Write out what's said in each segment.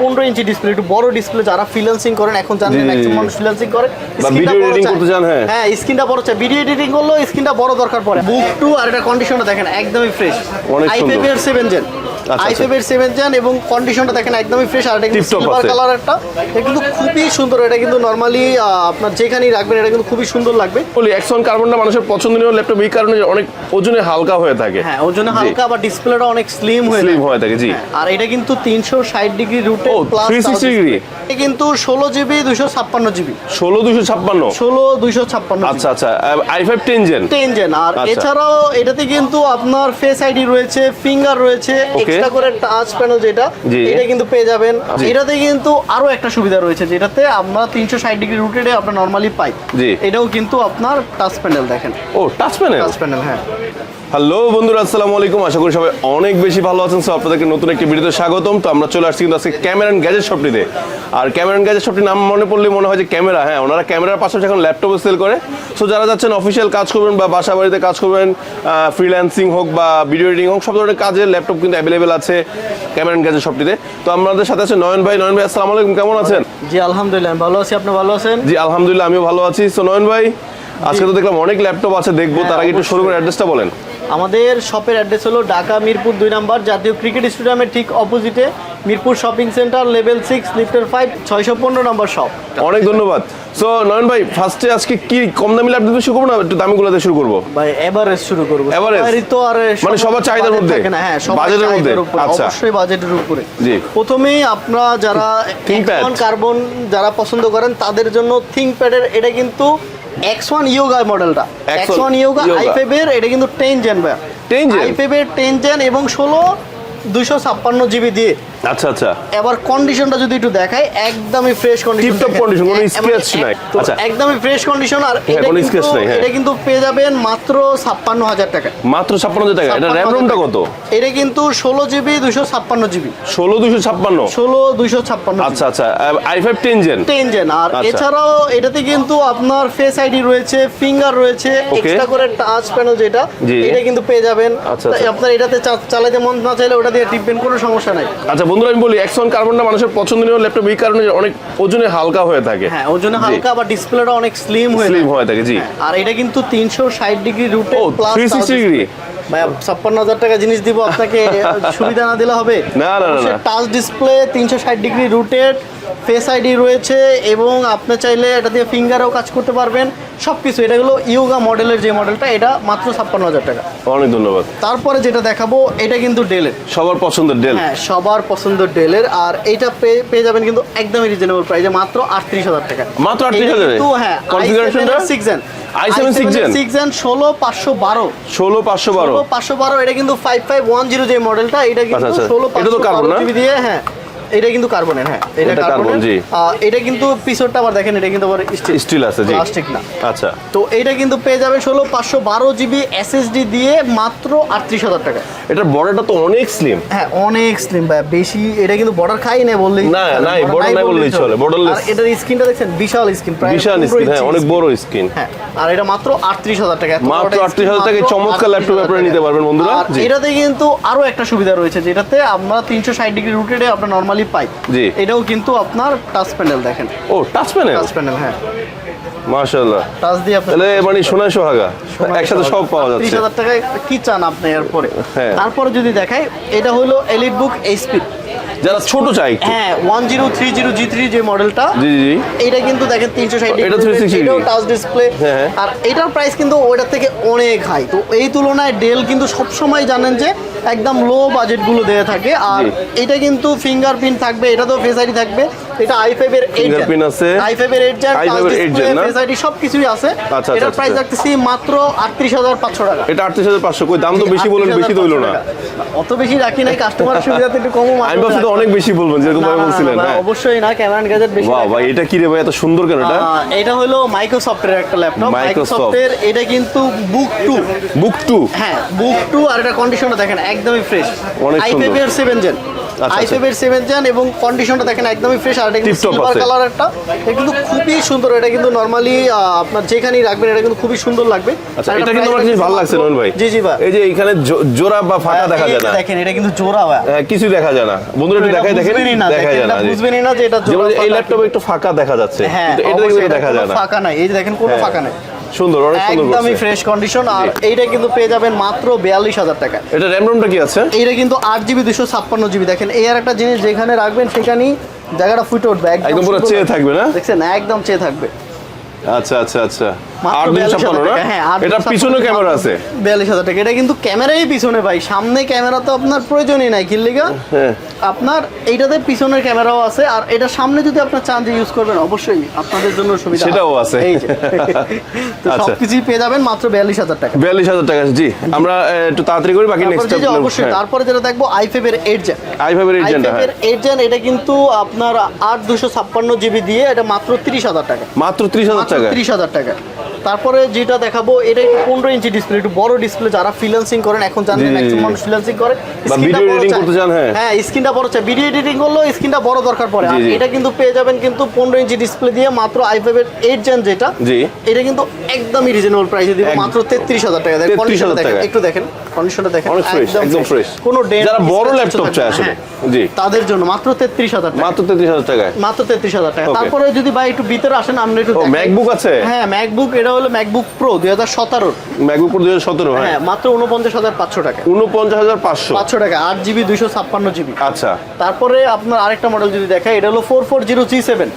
15 inch display, একটু বড় display. যারা ফ্রিল্যান্সিং করেন, এখন জানেন ম্যাক্সিমাম মানুষ ফ্রিল্যান্সিং করে, ভিডিও এডিটিং করতে চান। হ্যাঁ, স্ক্রিনটা বড় চাই, ভিডিও এডিটিং করলেও স্ক্রিনটা বড় দরকার পড়ে। বুক 2 আর এটা কন্ডিশনটা দেখেন একদমই ফ্রেশ, i5 এর 7 জেন, i5 এর 7 জেন, এবং কন্ডিশনটা দেখেন একদমই ফ্রেশ। আর এটা কিন্তু সিলভার কালার একটা, এটা কিন্তু খুবই সুন্দর। এটা কিন্তু নরমালি আপনার যেখানেই রাখবেন এটা কিন্তু খুবই সুন্দর লাগবে। বলি Axon কার্বনটা মানুষের পছন্দনীয় ল্যাপটপ এই কারণে অনেক ওজনে হালকা হয়ে থাকে। হ্যাঁ, ওজনে হালকা, আবার ডিসপ্লেটা অনেক স্লিম হয়ে থাকে। জি, আর এটা কিন্তু 360 ডিগ্রি রুটে প্লাস 360 ডিগ্রি। এটা কিন্তু 16 জিবি 256 জিবি, 16 আচ্ছা আচ্ছা, i5 10 জেন। আর এছাড়াও এটাতে কিন্তু আপনার ফেস আইডি রয়েছে, ফিঙ্গার রয়েছে, এক্সট্রা করে টাচ প্যানেল যেটা, এটা কিন্তু পেয়ে যাবেন। এটাতে কিন্তু আরো একটা সুবিধা রয়েছে, যেটাতে আমরা 360 ডিগ্রি রুটেডে আমরা নরমালি পাই। এটাও কিন্তু আপনার টাচ প্যানেল দেখেন। ও, টাচ প্যানেল, হ্যাঁ। হ্যালো বন্ধুরা, আসসালামু আলাইকুম। আশা করি সবাই অনেক বেশি ভালো আছেন। সো আপনাদেরকে নতুন একটি ভিডিওতে স্বাগতম। তো আমরা চলে আসছি কিন্তু আজকে ক্যামেরা এন্ড গ্যাজেট শপটিতে। আর ক্যামেরা এন্ড গ্যাজেট শপটির নাম মনে পড়লে মনে হয় যে ক্যামেরা। হ্যাঁ, ওনারা ক্যামেরার পাশাপাশি এখন ল্যাপটপও সেল করে। সো যারা যাচ্ছেন অফিসিয়াল কাজ করবেন বা বাসা বাড়িতে কাজ করবেন, ফ্রিল্যান্সিং হোক বা ভিডিও এডিটিং হোক, সব ধরনের কাজের ল্যাপটপ কিন্তু অ্যাভেলেবেল আছে ক্যামেরা এন্ড গ্যাজেট শপটিতে। তো আমাদের সাথে আছে নয়ন ভাই। নয়ন ভাই, আসসালামু আলাইকুম, কেমন আছেন? জি আলহামদুলিল্লাহ, আমি ভালো আছি। আপনি ভালো আছেন? জি আলহামদুলিল্লাহ, আমিও ভালো আছি। সো নয়ন ভাই, আজকে তো দেখলাম অনেক ল্যাপটপ আছে, দেখবো। তার আগে একটু শোরুমের অ্যাড্রেসটা বলেন। আমাদের শপের অ্যাড্রেস হলো ঢাকা মিরপুর 2 নম্বর জাতীয় ক্রিকেট স্টেডিয়ামের ঠিক অপোজিটে, মিরপুর শপিং সেন্টার, লেভেল 6, লিফটের 5, 615 নম্বর শপ। অনেক ধন্যবাদ। সো নয়ন ভাই, ফার্স্টে আজকে কি কম দামি ল্যাপটপ দিয়ে শুরু করবো না একটু দামিগুলোতে শুরু করবো? ভাই এভারেজ শুরু করব। এভারেজ তো আর মানে সবার চাহিদার মধ্যে, হ্যাঁ, বাজেটের মধ্যে। আচ্ছা, অবশ্যই বাজেটের উপরে। জি, প্রথমেই আপনারা যারা Axon কার্বন যারা পছন্দ করেন তাদের জন্য থিংকপ্যাডের এটা কিন্তু X1 ইয়োগা মডেলটা, X1 ইয়োগা i5 এর, এটা কিন্তু 10 জেন ভাই, i5 এর 10 জেন এবং 16 256 জিবি দিয়ে। আচ্ছা আচ্ছা। এবার কন্ডিশনটা যদি একটু দেখাই, একদমই ফ্রেশ কন্ডিশন, টিপটপ কন্ডিশন, কোনো স্ক্র্যাচ নাই। আচ্ছা, একদমই ফ্রেশ কন্ডিশন। আর এটা কিন্তু পেয়ে যাবেন মাত্র 56,000 টাকা। মাত্র 56,000 টাকা। এটা র‍্যাম রোমটা কত? এটা কিন্তু 16 জিবি 256 জিবি, 16 256। আচ্ছা আচ্ছা, i5 10 জেন। আর এছাড়াও এটাতে কিন্তু আপনার ফেস আইডি রয়েছে, ফিঙ্গার রয়েছে, এক্সট্রা করে টাচ প্যানেল যেটা, এটা কিন্তু পেয়ে যাবেন। আপনার এটাতে চালাতে মন না চাইলে ওটা দিয়ে টিপবেন, কোনো সমস্যা নাই। আচ্ছা বন্ধুরা, আমি বলি Axon কার্বনটা মানুষের পছন্দনীয় ল্যাপটপ এই কারণে অনেক ওজনে হালকা হয়ে থাকে। হ্যাঁ, ওজনে হালকা, আবার ডিসপ্লেটা অনেক স্লিম হয়ে থাকে। জি, আর এটা কিন্তু 360 ডিগ্রি রুটে প্লাস 360 ডিগ্রি। ভাই 56,000 টাকা জিনিস দিব আপনাকে, সুবিধা না দিলে হবে? না, touch display, 360 degree rooted, face ID রয়েছে, এবং আপনি চাইলে এটা দিয়ে ফিঙ্গারেও কাজ করতে পারবেন, সবকিছু। এটা হলো ইয়োগা মডেলের যে মডেলটা, এটা মাত্র 56,000 টাকা। অনেক ধন্যবাদ। তারপরে যেটা দেখাবো, এটা কিন্তু ডেলের, সবার পছন্দের ডেল। হ্যাঁ, সবার পছন্দের ডেলের। আর এইটা পেয়ে যাবেন কিন্তু একদমই রিজনেবল প্রাইসে, মাত্র 38,000 টাকা। মাত্র 38,000 এ? হ্যাঁ, কনফিগারেশনটা 6 জেন, i7 6 জেন 16512, 16512। এটা কিন্তু 5510 যে মডেলটা, এটা কিন্তু 16 জিবি দিয়ে। হ্যাঁ, এটা কিন্তু কার্বনের। হ্যাঁ, এটা কার্বন। জি, এটা কিন্তু পিছনটা আবার দেখেন, এটা কিন্তু আবার স্টিল আছে, জি, প্লাস্টিক না। আচ্ছা, তো এটা কিন্তু পেয়ে যাবে 16512 জিবি এসএসডি দিয়ে মাত্র 38,000 টাকা। এটার বর্ডারটা তো অনেক স্লিম। হ্যাঁ, অনেক স্লিম ভাই, বেশি এটা কিন্তু বর্ডার খাই না বললেই না, নাই বর্ডার নাই বললেই চলে। বর্ডারলেস। আর এটার স্ক্রিনটা দেখছেন, বিশাল স্ক্রিন, প্রায় বিশাল স্ক্রিন। হ্যাঁ, অনেক বড় স্ক্রিন। হ্যাঁ, আর এটা মাত্র 38,000 টাকা। মাত্র 38,000 টাকায় চমৎকার ল্যাপটপ আপনারা নিতে পারবেন বন্ধুরা। এটাতে কিন্তু আরো একটা সুবিধা রয়েছে, যেটাতে আমরা 360 ডিগ্রি রুটেডে আমরা নরমালি পাই। জি, এটাও কিন্তু আপনার টাচ প্যানেল দেখেন। ও, টাচ প্যানেল। হ্যাঁ, মাশাআল্লাহ, টাচ দিয়ে আপনি তাহলে মানে সোনা সোহাগা একসাথে সব পাওয়া যাচ্ছে। 30,000 টাকায় কি চান আপনি এরপরে? তারপরে যদি দেখাই, এটা হলো এলিটবুক এইচপি, যারা ছোট চাই। হ্যাঁ, 1030 G3 যে মডেলটা, জি জি, এটা কিন্তু দেখেন 360 ডিগ্রি, এটা 360 ডিগ্রি, টাচ ডিসপ্লে। আর এটার প্রাইস কিন্তু ওইটার থেকে অনেক হাই। তো এই তুলনায় ডেল কিন্তু সব সময় জানেন যে একদম লো বাজেট গুলো দেয়া থাকে। আর এটা কিন্তু ফিঙ্গারপ্রিন্ট থাকবে, এটা তো ফেস আইডি থাকবে। এটা i5 এর 8 ফিঙ্গারপ্রিন্ট আছে, i5 এর 8 জেন, ফেস আইডি সবকিছুই আছে। এটার প্রাইস রাখতেছি মাত্র 38,500 টাকা। এটা 38,500। কই, দাম তো বেশি বলেন, বেশি তো হইলো না। অত বেশি রাখি নাই, কাস্টমারের সুবিধাতে একটু কমও মাত্র। আমি ভাবছি তো অনেক বেশি বলবেন, যেরকম ভাই বলছিলেন। হ্যাঁ, অবশ্যই না, ক্যামেরা এন্ড গ্যাজেট বেশি। বাহ ভাই, এটা কি রে ভাই, এত সুন্দর কেন? এটা হলো মাইক্রোসফটের একটা ল্যাপটপ, মাইক্রোসফটের। এটা কিন্তু বুক 2। বুক 2। হ্যাঁ, বুক 2। আর এটা কন্ডিশনটা দেখেন একদমই ফ্রেশ, i5 এর 7 জেন, i5 এর 7 জেন এবং কন্ডিশনটা দেখেন একদমই ফ্রেশ। আর এটা কিন্তু সিলভার কালার একটা, এটা কিন্তু খুবই সুন্দর। এটা কিন্তু নরমালি আপনার যেখানেই রাখবেন এটা কিন্তু খুবই সুন্দর লাগবে। আচ্ছা, এটা কিন্তু আমার কাছে ভালো লাগছে নয়ন ভাই। জি জি ভাই, এই যে এখানে জোড়া বা ফাঁকা দেখা যায় না, দেখেন এটা কিন্তু জোড়া ভাই, কিছু দেখা যায় না। বন্ধুরা একটু দেখাই, দেখেন দেখা যায় না, বুঝবেনই না যে এটা জোড়া। এই ল্যাপটপে একটু ফাঁকা দেখা যাচ্ছে, কিন্তু এটা কিন্তু দেখা যায় না, ফাঁকা নাই। এই যে দেখেন কোনো ফাঁকা নাই, সুন্দর, অনেক সুন্দর, একদমই ফ্রেশ কন্ডিশন। আর এইটা কিন্তু পেয়ে যাবেন মাত্র 42,000 টাকা। এটা র‍্যাম রমটা কি আছে? এইটা কিন্তু 8GB 256GB। দেখেন এই আর একটা জিনিস, যেখানে রাখবেন সেখানেই জায়গাটা ফুটে উঠবে, একদম পুরো চেয়ে থাকবে না, দেখছেন একদম চেয়ে থাকবে। আচ্ছা আচ্ছা আচ্ছা, মাত্র 856 না? হ্যাঁ, এটা পিছনে ক্যামেরা আছে 42,000 টাকা। এটা কিন্তু ক্যামেরাই পিছনে ভাই, সামনে ক্যামেরা তো আপনার প্রয়োজনই নাই। কিল্লিগা আপনার এইটাতে পিছনের ক্যামেরাও আছে, আর এটা সামনে যদি আপনার চান যে ইউজ করবেন অবশ্যই আপনাদের জন্য সুবিধা সেটাও আছে। এই যে তো সবকিছুই পেয়ে যাবেন মাত্র 42,000 টাকা। 42,000 টাকা। জি, আমরা একটু তাড়াতাড়ি করি, বাকি নেক্সট স্টেপ অবশ্যই। তারপরে যেটা দেখবো i5 এর 8 জেন। i5 এর 8 জেন, i5 এর 8 জেন এটা কিন্তু আপনার 8 256GB দিয়ে, এটা মাত্র 30,000 টাকা। মাত্র 30,000 টাকা, 30,000 টাকা। তারপরে যেটা দেখাবো এটা একটু 15 ইঞ্চি ডিসপ্লে, একটু বড় ডিসপ্লে। যারা ফ্রিল্যান্সিং করেন, এখন জানেন ম্যাক্সিমাম মানুষ ফ্রিল্যান্সিং করে, বা ভিডিও এডিটিং করতে চান, হ্যাঁ স্ক্রিনটা বড় চাই, ভিডিও এডিটিং করলেও স্ক্রিনটা বড় দরকার পড়ে। আর এটা কিন্তু পেয়ে যাবেন কিন্তু 15 ইঞ্চি ডিসপ্লে দিয়ে মাত্র i5 এর 8 জেন যেটা, জি এটা কিন্তু একদমই রিজনেবল প্রাইসে দিব মাত্র 33,000 টাকা। দেখেন কন্ডিশনটা দেখেন, একটু দেখেন কন্ডিশনটা দেখেন, একদম ফ্রেশ, কোনো ডেন্ট। যারা বড় ল্যাপটপ চায় আসলে, জি তাদের জন্য মাত্র 33,000 টাকা, মাত্র 33,000 টাকা, মাত্র 33,000 টাকা। তারপরে যদি ভাই একটু ভিতরে আসেন, আমরা একটু ম্যাকবুক আছে। হ্যাঁ ম্যাকবুক, এটা হলো ম্যাকবুক প্রো 2017 ম্যাকবুক প্রো 2017, হ্যাঁ মাত্র 49,500 টাকা, 49,500 টাকা, 8GB 256GB। আচ্ছা, তারপরে আপনার আরেকটা মডেল যদি দেখাই, এটা হলো 440G7,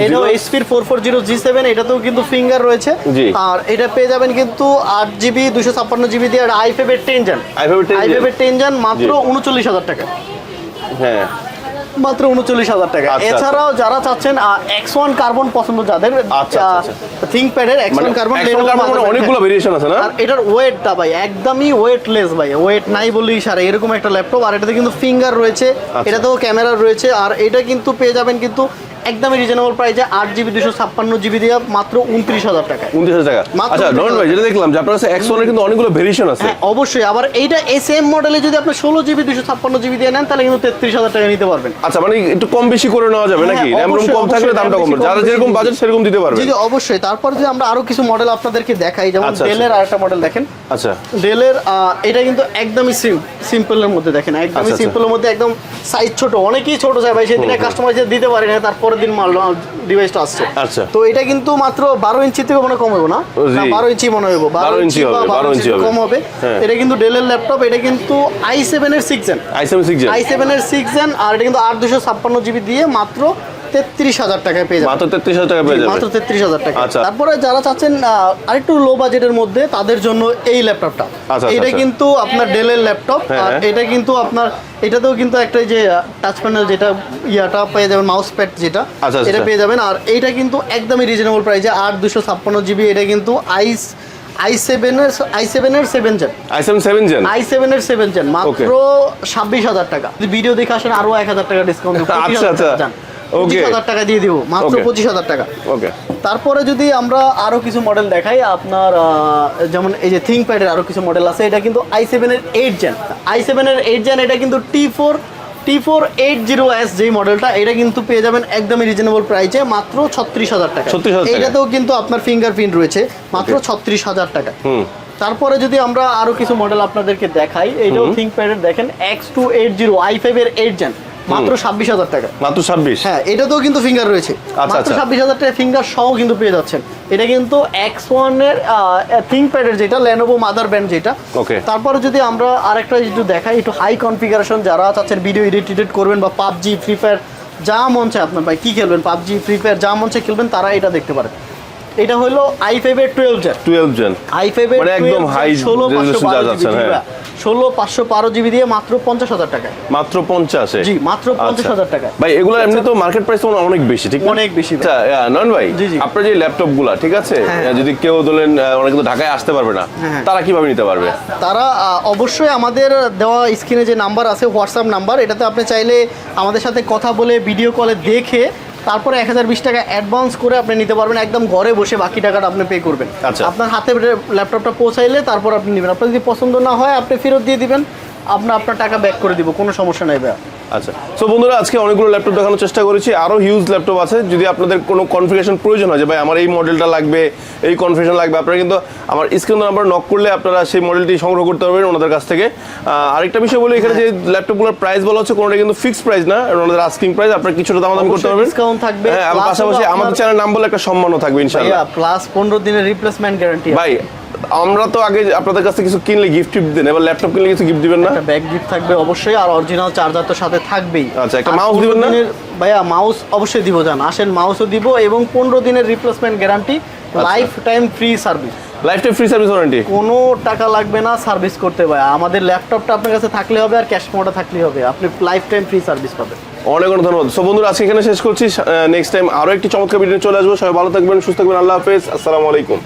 এটা HP 440G7, এটাতেও কিন্তু ফিঙ্গার রয়েছে। আর এটা পেয়ে যাবেন কিন্তু 8GB 256GB দিয়ে, আর i5 এর 10 জেন, i5 এর 10 জেন মাত্র 39,000 টাকা। হ্যাঁ মাত্র 39,000 টাকা। এছাড়াও যারা চাচ্ছেন X1 কার্বন পছন্দ, যাদের থিংকপ্যাডের X1 কার্বন, অনেকগুলো ভেরিয়েশন আছে না। আর এটার ওয়েটটা ভাই একদমই ওয়েটলেস ভাই, ওয়েট নাই বললেই সারা, এরকম একটা ল্যাপটপ। আর এটাতে কিন্তু ফিঙ্গার রয়েছে, এটাতেও ক্যামেরা রয়েছে। আর এটা কিন্তু পেয়ে যাবেন কিন্তু একদমই রিজনেবল প্রাইসে 8GB 256GB দিয়ে মাত্র 29,000 টাকা। 29,000 টাকা। আচ্ছা নয়ন ভাই, যেটা দেখলাম যে আপনার কাছে X1 এর কিন্তু অনেকগুলো ভেরিয়েশন আছে। হ্যাঁ অবশ্যই। আবার এইটা সেম মডেলে যদি আপনি 16GB 256GB দিয়ে নেন, তাহলে কিন্তু 33,000 টাকা নিতে পারবেন। আচ্ছা, মানে একটু কম বেশি করে নেওয়া যাবে নাকি? র‍্যাম রম কম থাকলে দামটা কম, যারা যেরকম বাজেট সেরকম দিতে পারবে। জি অবশ্যই। তারপর যদি আমরা আরো কিছু মডেল আপনাদেরকে দেখাই, যেমন ডেলের আরেকটা মডেল দেখেন। আচ্ছা, ডেলের এটা কিন্তু একদমই সিম্পলের মধ্যে, দেখেন একদমই সিম্পলের মধ্যে, একদম সাইজ ছোট। অনেকেই ছোট চায় ভাই, সেদিনে কাস্টমার যে দিতে পারে না, তারপরের দিন মাল ডিভাইসটা আসছে। আচ্ছা, তো এটা কিন্তু মাত্র 12 ইঞ্চি থেকে মনে কম হবে না, 12 ইঞ্চি মনে হবে, 12 ইঞ্চি কম হবে। এটা কিন্তু ডেলের ল্যাপটপ, এটা কিন্তু i7 এর 6 জেন, i7 এর 6 জেন। আর এটা কিন্তু 8 256GB দিয়ে মাত্র 33,000 টাকায় পেয়ে যাবেন, মাত্র 33,000 টাকা পেয়ে যাবেন, মাত্র 33,000 টাকা। আচ্ছা, তারপরে যারা চাচ্ছেন আরেকটু লো বাজেটের মধ্যে, তাদের জন্য এই ল্যাপটপটা। এটা কিন্তু আপনার ডেলের ল্যাপটপ, আর এটা কিন্তু আপনার এটাতেও কিন্তু একটা যে টাচ প্যানেল যেটা ইয়াটা পেয়ে যাবেন, মাউস প্যাড যেটা, এটা পেয়ে যাবেন। আর এইটা কিন্তু একদমই রিজনেবল প্রাইসে 8 256GB। এটা কিন্তু i7 এর 7 জেন, i7 এর 7 জেন মাত্র 26,000 টাকা। যদি ভিডিও দেখে আসেন আরো 1,000 টাকা ডিসকাউন্ট দিব, 25,000 টাকা দিয়ে দিব, মাত্র 25,000 টাকা। ওকে। তারপরে যদি আমরা আরো কিছু মডেল দেখাই, আপনার যেমন এই যে থিংকপ্যাডের আরো কিছু মডেল আছে। এটা কিন্তু i7 এর 8 জেন, i7 এর 8 জেন। এটা কিন্তু T480S যেই মডেলটা, এটা কিন্তু পেয়ে যাবেন একদমই রিজনেবল প্রাইসে মাত্র 36,000 টাকা। এটাতেও কিন্তু আপনার ফিঙ্গারপ্রিন্ট রয়েছে, মাত্র 36,000 টাকা। তারপরে যদি আমরা আরো কিছু মডেল আপনাদেরকে দেখাই, এইটাও থিংকপ্যাডের দেখেন, X280 i5 এর 8 জেন, মাত্র 26,000 টাকা, মাত্র 26। হ্যাঁ এটাতেও কিন্তু ফিঙ্গার রয়েছে, মাত্র 26,000 টাকা ফিঙ্গার সহ কিন্তু পেয়ে যাচ্ছেন। এটা কিন্তু X1 এর থিংকপ্যাডের যেটা, Lenovo মাদার ব্যান্ড যেটা। তারপরে যদি আমরা আরেকটা একটু দেখাই, একটু হাই কনফিগারেশন, যারা চাচ্ছেন ভিডিও এডিট করবেন বা পাবজি ফ্রি ফায়ার যা মন চায় আপনার ভাই কি খেলবেন, পাবজি ফ্রি ফায়ার যা মন চায় খেলবেন, তারা এটা দেখতে পারেন। এটা হলো i5 এর 12 জেন, i5 এর মানে একদম হাই 16,512GB দিয়ে মাত্র 50,000 টাকা, মাত্র 50। জি মাত্র 50,000 টাকা। ভাই এগুলো এমনি তো মার্কেট প্রাইস অনেক বেশি, ঠিক অনেক বেশি। আচ্ছা নয়ন ভাই, আপনার যে ল্যাপটপগুলো ঠিক আছে, যদি কেউ ধরেন অনেকে তো ঢাকায় আসতে পারবে না, তারা কিভাবে নিতে পারবে? তারা অবশ্যই আমাদের দেওয়া স্ক্রিনে যে নাম্বার আছে, হোয়াটসঅ্যাপ নাম্বার, এটাতে আপনি চাইলে আমাদের সাথে কথা বলে ভিডিও কলে দেখে তারপরে 1020 টাকা অ্যাডভান্স করে আপনি নিতে পারবেন, একদম ঘরে বসে বাকি টাকাটা আপনি পে করবেন। আপনার হাতে ল্যাপটপটা পৌঁছাইলে তারপর আপনি নেবেন। আপনার যদি পছন্দ না হয় আপনি ফেরত দিয়ে দিবেন, আপনার টাকা ব্যাক করে দিব, কোনো সমস্যা নাই ভাই। আচ্ছা, সো বন্ধুরা আজকে অনেকগুলো ল্যাপটপ দেখানোর চেষ্টা করেছি, আরও হিউজ ল্যাপটপ আছে। যদি আপনাদের কোনো কনফিগারেশন প্রয়োজন হয় যে ভাই আমার এই মডেলটা লাগবে, এই কনফিগারেশন লাগবে, আপনারা কিন্তু আমার স্ক্রিন নাম্বার নক করলে আপনারা সেই মডেলটি সংগ্রহ করতে পারবেন ওনাদের কাছ থেকে। আরেকটা বিষয় বলি, এখানে যে ল্যাপটপগুলোর প্রাইস বলা হচ্ছে কোনোটা কিন্তু ফিক্সড প্রাইস না, ওনাদের আস্কিং প্রাইস, আপনারা কিছুটা দামাদামি করতে পারবেন, ডিসকাউন্ট থাকবে। হ্যাঁ, আর পাশাপাশি আমাদের চ্যানেল নাম বলে একটা সম্মানও থাকবে ইনশাআল্লাহ। প্লাস 15 দিনের রিপ্লেসমেন্ট গ্যারান্টি। ভাই আমরা তো আগে আপনাদের কাছে কিছু কিনলে গিফট দেন, এবার ল্যাপটপ কিনলে কিছু গিফট দিবেন না? একটা ব্যাগ গিফট থাকবে অবশ্যই, আর অরিজিনাল চার্জার তো সাথে থাকবেই। আচ্ছা, একটা মাউস দিবেন না? ভাইয়া মাউস অবশ্যই দিব, জান আসেন মাউসও দিব, এবং 15 দিনের replacement guarantee, life time free service. Life time free service warranty, কোনো টাকা লাগবে না সার্ভিস করতে। ভাই আমাদের ল্যাপটপটা আপনার কাছে থাকলে হবে, আর ক্যাশ মোডে থাকলেই হবে, আপনি লাইফ টাইম ফ্রি সার্ভিস পাবেন। অনেক অনেক ধন্যবাদ। সো বন্ধুরা আজকে এখানে শেষ করছি, নেক্সট টাইম আরও একটি চমৎকার ভিডিও চলে আসবো। সবাই ভালো থাকবেন, সুস্থ থাকবেন, আল্লাহ হাফেজ, আসসালামু আলাইকুম।